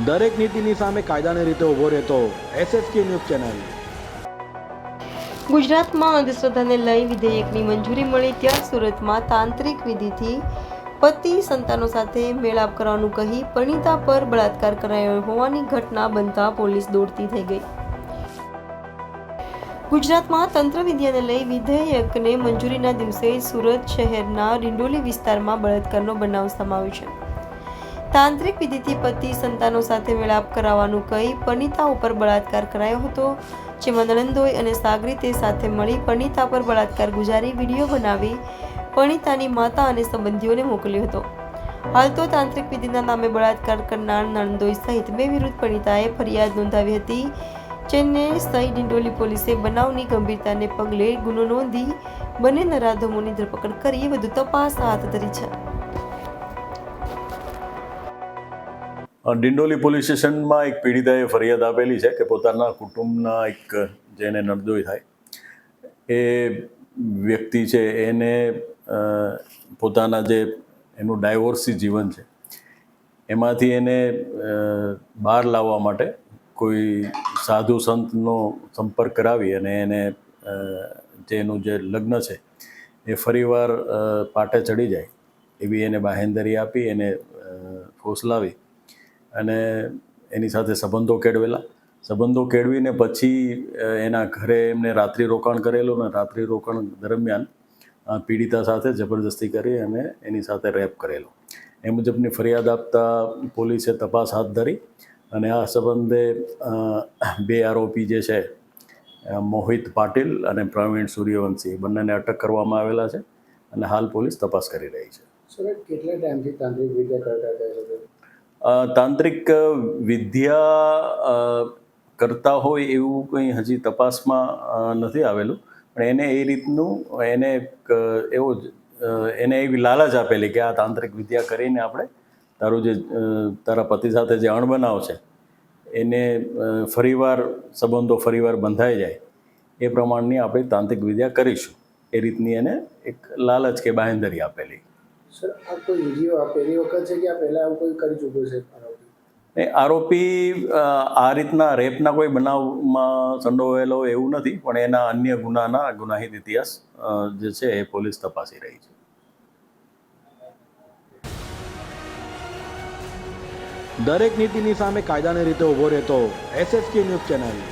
દરેક નીતિની સામે કાયદાની રીતે ઊભો રહેતો એસએસકે ન્યૂઝ ચેનલ. ગુજરાતમાં અંધશ્રદ્ધાને લઈ વિધેયકની મંજૂરી મળી ત્યાં સુરતમાં તાંત્રિક વિધિથી પતિ સંતાનો સાથે મેળાપ કરવાનું કહી પરિણીતા પર બળાત્કાર કરાયો હોવાની ઘટના બનતા પોલીસ દોડતી થઈ ગઈ. ગુજરાતમાં તંત્ર વિદ્યાને લઈ વિધેયકને મંજૂરીના દિવસે સુરત શહેરના ડિંડોલી વિસ્તારમાં બળાત્કારનો બનાવ સમાવ્યો છે. તાંત્રિક વિધિથી પતિ સંતાનો સાથે મેળાપ કરાવવાનું કહી પરિણીતા ઉપર બળાત્કાર કરાયો હતો, જેમાં નણંદોઈ અને સાગરી તે સાથે મળી પરિણીતા પર બળાત્કાર ગુજારી વિડીયો બનાવી પરિણીતાની માતા અને સંબંધીઓને મોકલ્યો હતો. હાલ તો તાંત્રિક વિધિના નામે બળાત્કાર કરનાર નણંદોઈ સહિત બે વિરુદ્ધ પરિણીતાએ ફરિયાદ નોંધાવી હતી, જેને સહી ડિંડોલી પોલીસે બનાવની ગંભીરતાને પગલે ગુનો નોંધી બંને નરાધમોની ધરપકડ કરી વધુ તપાસ હાથ ધરી છે. ડિંડોલી પોલીસ સ્ટેશનમાં એક પીડિતાએ ફરિયાદ આપેલી છે કે પોતાના કુટુંબના એક જેને નણંદોઈ થાય એ વ્યક્તિ છે એને પોતાના જે એનું ડાયવોર્સી જીવન છે એમાંથી એને બહાર લાવવા માટે કોઈ સાધુ સંતનો સંપર્ક કરાવી અને એને જે એનું જે લગ્ન છે એ ફરીવાર પાટે ચડી જાય એવી એને બાહેંધરી આપી એને ફોસલાવી અને એની સાથે સંબંધો કેળવીને પછી એના ઘરે એમને રાત્રિ રોકાણ કરેલું અને રાત્રિ રોકાણ દરમિયાન પીડિતા સાથે જબરદસ્તી કરી અને એની સાથે રેપ કરેલો. એ મુજબની ફરિયાદ આપતા પોલીસે તપાસ હાથ ધરી અને આ સંબંધે બે આરોપી જે છે મોહિત પાટીલ અને પ્રવીણ સૂર્યવંશી બંનેને અટક કરવામાં આવેલા છે અને હાલ પોલીસ તપાસ કરી રહી છે. સર, કેટલા ટાઈમથી તાંત્રિક વિદ્યા કરતા હતા? તાંત્રિક વિદ્યા કરતા હોય એવું કંઈ હજી તપાસમાં નથી આવેલું, પણ એને એ રીતનું એને એવો એને એવી લાલચ આપેલી કે આ તાંત્રિક વિદ્યા કરીને આપણે તારા પતિ સાથે જે અણબનાવ છે એને ફરીવાર બંધાઈ જાય એ પ્રમાણની આપણે તાંત્રિક વિદ્યા કરીશું એ રીતની એને એક લાલચ કે બાંહેધરી આપેલી. સર, આ કોઈ વિડીયો આ પહેલી વખત છે કે આ પહેલાં આવું કોઈ કરી ચૂક્યો છે આરોપી? આરોપી આ રીતના રેપના કોઈ બનાવમાં સંડોવાયેલો એવું નથી, પણ એના અન્ય ગુનાહિત ઇતિહાસ જે છે એ પોલીસ તપાસી રહી છે. દરેક નીતિની સામે કાયદાની રીતે ઊભો રહેતો એસએસકે ન્યૂઝ ચેનલ.